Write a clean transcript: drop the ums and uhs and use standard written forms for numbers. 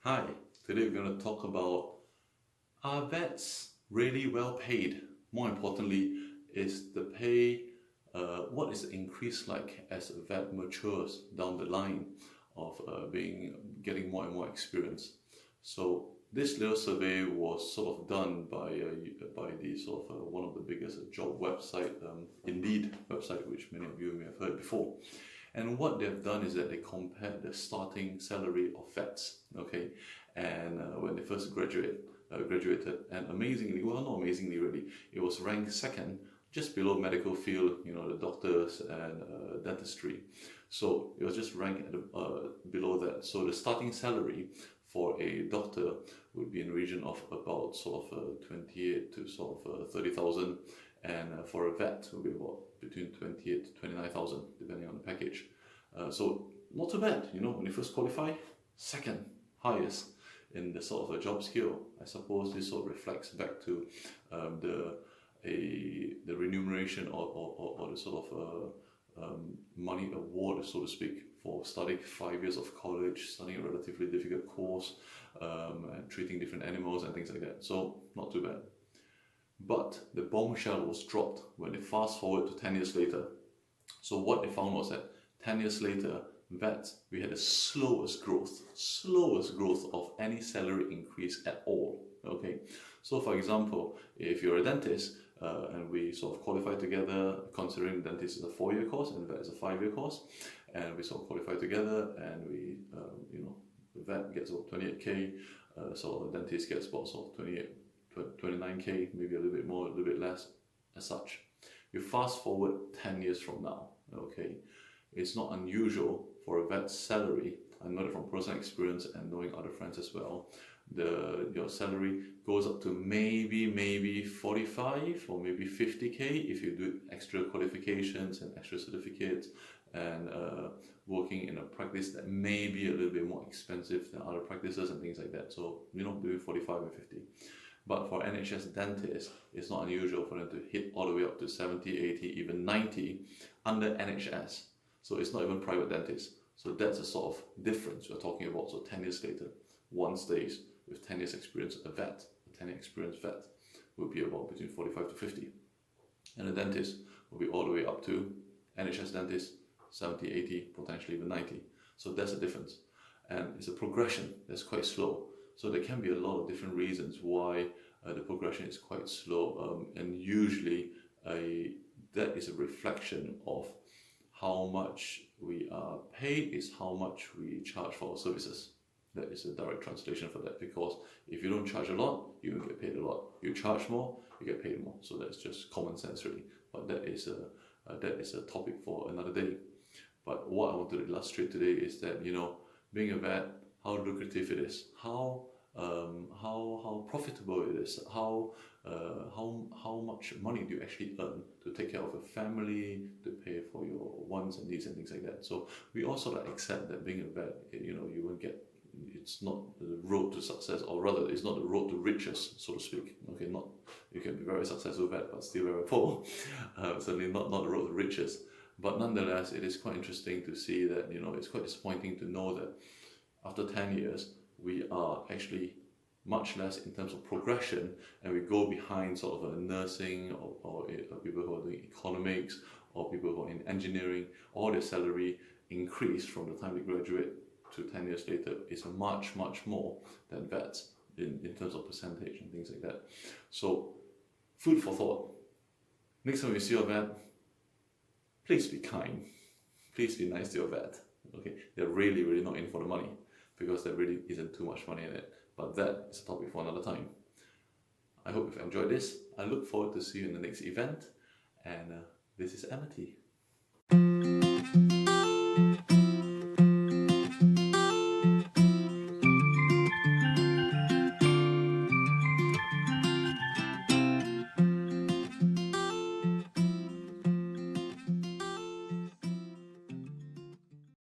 Hi, today we're going to talk about, are vets really well paid? More importantly, is the pay, what is the increase like as a vet matures down the line of getting more and more experience? So this little survey was sort of done by the sort of one of the biggest job website, Indeed website, which many of you may have heard before. And what they've done is that they compared the starting salary of vets, okay, and when they first graduated, and amazingly, well, not amazingly really, it was ranked second, just below medical field, the doctors and dentistry. So it was just ranked at below that. So the starting salary for a doctor would be in the region of about sort of 28 to sort of 30,000, and for a vet would be about between 28 to 29,000 depending on the package. So not too bad, when you first qualify, second highest in the sort of a job scale. I suppose this sort of reflects back to the remuneration or the sort of money award, so to speak, for studying 5 years of college, studying a relatively difficult course, and treating different animals and things like that. So not too bad. But the bombshell was dropped when they fast forward to 10 years later. So what they found was that 10 years later, vets, we had the slowest growth of any salary increase at all. Okay, so for example, if you're a dentist and we sort of qualify together, considering dentist is a 4-year course and vet is a 5-year course, and we sort of qualify together, and we, the vet gets about 28k, so the dentist gets about sort of 29k, maybe a little bit more, a little bit less, as such. You fast forward 10 years from now, okay, it's not unusual for a vet's salary. I know that from personal experience and knowing other friends as well, your salary goes up to maybe 45 or maybe 50k if you do extra qualifications and extra certificates and working in a practice that may be a little bit more expensive than other practices and things like that. So between 45 and 50. But for NHS dentists, it's not unusual for them to hit all the way up to 70, 80, even 90 under NHS. So it's not even private dentists. So that's a sort of difference we're talking about. So 10 years later, one stays with 10 years experience, a 10-year experienced vet will be about between 45 to 50. And a dentist will be all the way up to NHS dentist, 70, 80, potentially even 90. So that's the difference. And it's a progression that's quite slow. So there can be a lot of different reasons why the progression is quite slow, and usually that is a reflection of how much we are paid is how much we charge for our services. That is a direct translation for that, because if you don't charge a lot, you don't get paid a lot. You charge more, you get paid more. So that's just common sense really. But that is a topic for another day. But what I want to illustrate today is that, being a vet, how lucrative it is, how profitable it is, how much money do you actually earn to take care of your family, to pay for your wants and needs and things like that. So we also accept that being a vet, you won't get, it's not the road to success, or rather it's not the road to riches, so to speak. Okay, not, you can be very successful vet but still very poor. Certainly not the road to riches. But nonetheless, it is quite interesting to see that, it's quite disappointing to know that after 10 years, we are actually much less in terms of progression, and we go behind sort of a nursing or people who are doing economics or people who are in engineering. All their salary increase from the time they graduate to 10 years later is much more than vets in terms of percentage and things like that. So food for thought. Next time you see a vet, please be kind. Please be nice to your vet. Okay, they're really not in for the money, because there really isn't too much money in it. But that is a topic for another time. I hope you've enjoyed this. I look forward to see you in the next event. And this is Amity.